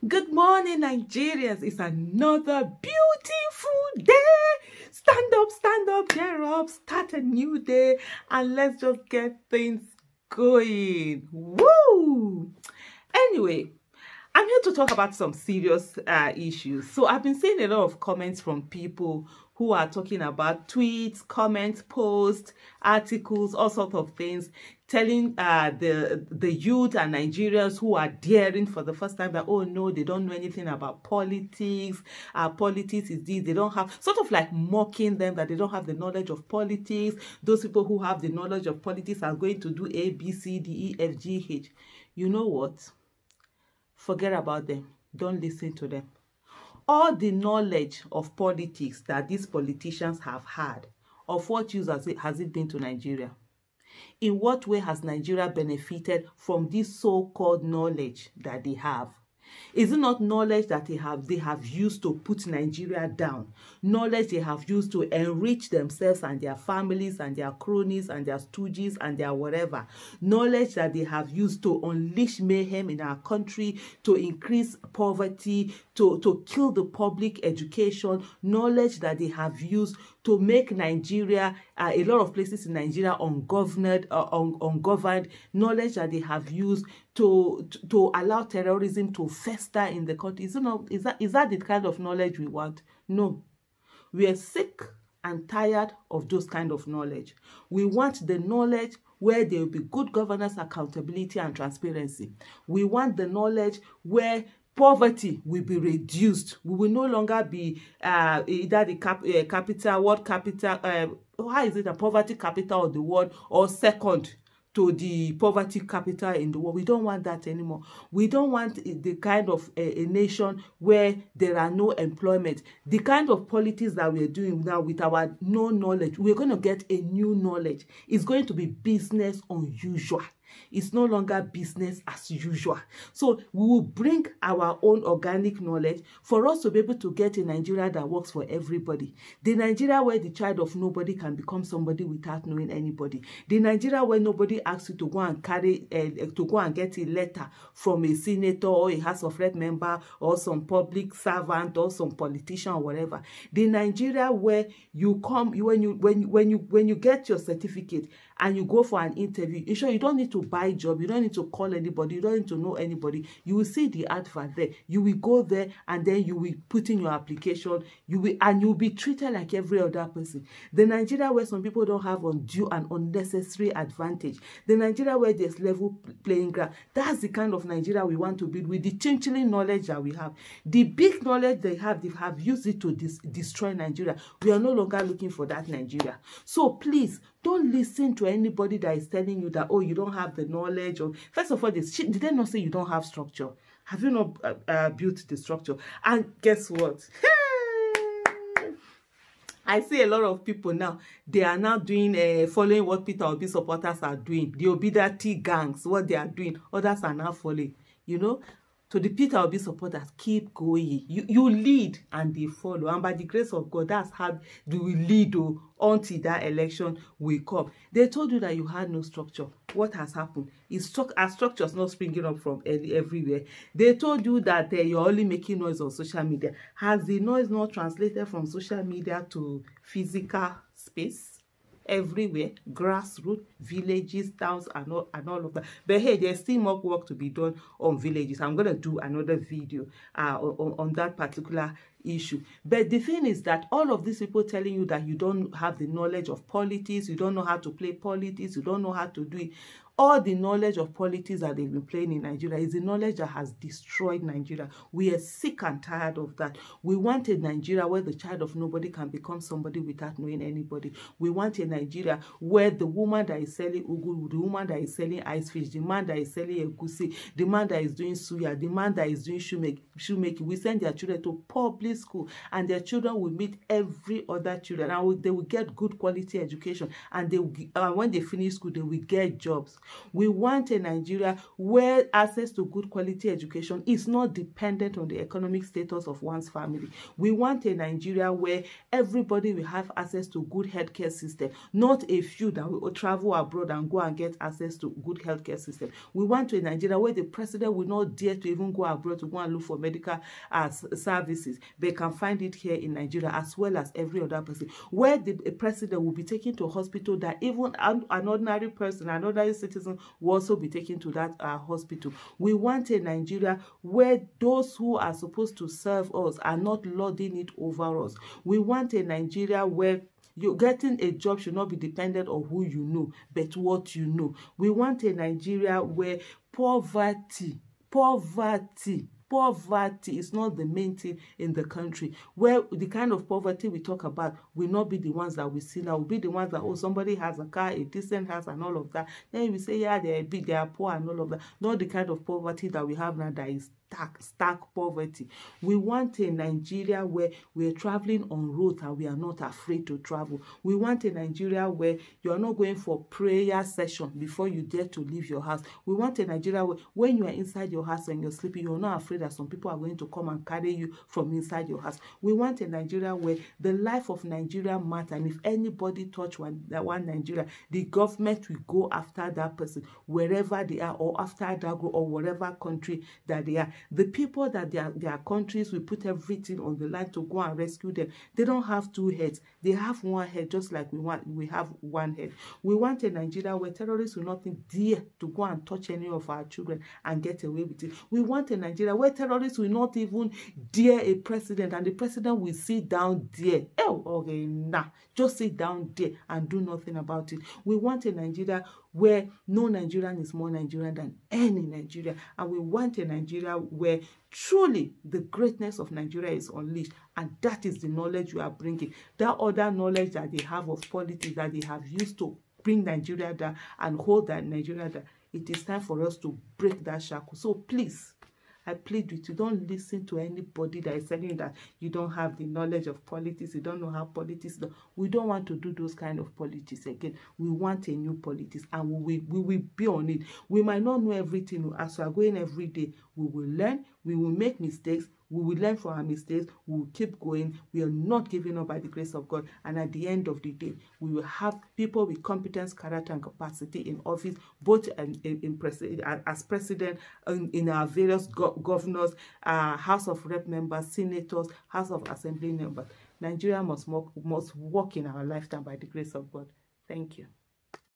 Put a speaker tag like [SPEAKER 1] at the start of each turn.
[SPEAKER 1] Good morning, Nigerians. It's another beautiful day. Stand up, get up, start a new day, and let's just get things going. Woo! Anyway, I'm here to talk about some serious issues. So I've been seeing a lot of comments from people who are talking about tweets, comments, posts, articles, all sorts of things, telling the youth and Nigerians who are daring for the first time that, oh no, they don't know anything about politics. Politics is this. They don't have, sort of like mocking them that they don't have the knowledge of politics. Those people who have the knowledge of politics are going to do A, B, C, D, E, F, G, H. You know what? Forget about them. Don't listen to them. All the knowledge of politics that these politicians have had, of what use has it been to Nigeria? In what way has Nigeria benefited from this so-called knowledge that they have? Is it not knowledge that they have used to put Nigeria down? Knowledge they have used to enrich themselves and their families and their cronies and their stooges and their whatever. Knowledge that they have used to unleash mayhem in our country, to increase poverty, to kill the public education. Knowledge that they have used to make Nigeria, a lot of places in Nigeria, ungoverned. Knowledge that they have used to allow terrorism to fester in the country. So is that the kind of knowledge we want? No. We are sick and tired of those kind of knowledge. We want the knowledge where there will be good governance, accountability, and transparency. We want the knowledge where poverty will be reduced. We will no longer be either the capital, world capital, how is it, a poverty capital of the world, or second to the poverty capital in the world. We don't want that anymore. We don't want the kind of a nation where there are no employment. The kind of politics that we're doing now with our no knowledge, we're going to get a new knowledge. It's going to be business unusual. It's no longer business as usual. So we will bring our own organic knowledge for us to be able to get a Nigeria that works for everybody. The Nigeria where the child of nobody can become somebody without knowing anybody. The Nigeria where nobody asks you to go and get a letter from a senator or a House of Rep member or some public servant or some politician or whatever. The Nigeria where you come, when you get your certificate and you go for an interview, you don't need to buy a job, you don't need to call anybody, you don't need to know anybody. You will see the advert there. You will go there and then you will put in your application. You'll be treated like every other person. The Nigeria where some people don't have undue and unnecessary advantage. The Nigeria where there's level playing ground. That's the kind of Nigeria we want to build with the chinchilling knowledge that we have. The big knowledge they have used it to destroy Nigeria. We are no longer looking for that Nigeria. So please, don't listen to anybody that is telling you that, oh, you don't have the knowledge. Or first of all, did they not say you don't have structure? Have you not built the structure? And guess what? I see a lot of people now, they are now doing, following what Peter Obi supporters are doing. The Obidati gangs, what they are doing. Others are now following, you know. So the Peter Obi supporters, keep going. You lead and they follow. And by the grace of God, that's how we lead until that election will come. They told you that you had no structure. What has happened? Our structure is not springing up from everywhere. They told you that you're only making noise on social media. Has the noise not translated from social media to physical space? Everywhere, grassroots, villages, towns, and all of that. But hey, there's still more work to be done on villages. I'm going to do another video on that particular issue. But the thing is that all of these people telling you that you don't have the knowledge of politics, you don't know how to play politics, you don't know how to do it. All the knowledge of politics that they've been playing in Nigeria is the knowledge that has destroyed Nigeria. We are sick and tired of that. We want a Nigeria where the child of nobody can become somebody without knowing anybody. We want a Nigeria where the woman that is selling ugu, the woman that is selling ice fish, the man that is selling egusi, the man that is doing suya, the man that is doing shoemaking, we send their children to public school and their children will meet every other children and they will get good quality education and when they finish school, they will get jobs. We want a Nigeria where access to good quality education is not dependent on the economic status of one's family. We want a Nigeria where everybody will have access to good healthcare system, not a few that will travel abroad and go and get access to good healthcare system. We want a Nigeria where the president will not dare to even go abroad to go and look for medical services. They can find it here in Nigeria as well as every other person. Where the president will be taken to a hospital that even an ordinary person, an ordinary citizen will also be taken to that hospital. We want a Nigeria where those who are supposed to serve us are not lording it over us. We want a Nigeria where you're getting a job should not be dependent on who you know, but what you know. We want a Nigeria where poverty is not the main thing in the country, where the kind of poverty we talk about will not be the ones that we see now, will be the ones that, oh, somebody has a car, a decent house and all of that. Then we say, yeah, they're big, they are poor and all of that. Not the kind of poverty that we have now that is stark poverty. We want a Nigeria where we are traveling on roads and we are not afraid to travel. We want a Nigeria where you are not going for prayer session before you dare to leave your house. We want a Nigeria where when you are inside your house and you're sleeping, you're not afraid that some people are going to come and carry you from inside your house. We want a Nigeria where the life of Nigeria matters, and if anybody touch one Nigeria, the government will go after that person wherever they are, or after that group, or whatever country that they are. The people that their countries will put everything on the line to go and rescue them, they don't have two heads. They have one head, just like we have one head. We want a Nigeria where terrorists will not dare to go and touch any of our children and get away with it. We want a Nigeria where terrorists will not even dare a president, and the president will sit down there. Oh, okay, nah, just sit down there and do nothing about it. We want a Nigeria where no Nigerian is more Nigerian than any Nigerian. And we want a Nigeria where truly the greatness of Nigeria is unleashed. And that is the knowledge you are bringing. That other knowledge that they have of politics that they have used to bring Nigeria down and hold that Nigeria down. It is time for us to break that shackle. So please, I plead with you, don't listen to anybody that is telling you that you don't have the knowledge of politics, you don't know how politics do. We don't want to do those kind of politics again. We want a new politics, and we will be on it. We might not know everything. As we are going every day, we will learn, we will make mistakes, we will learn from our mistakes, we will keep going. We are not giving up by the grace of God. And at the end of the day, we will have people with competence, character, and capacity in office, both as president, in our various governors, House of Rep members, senators, House of Assembly members. Nigeria must walk in our lifetime by the grace of God. Thank you.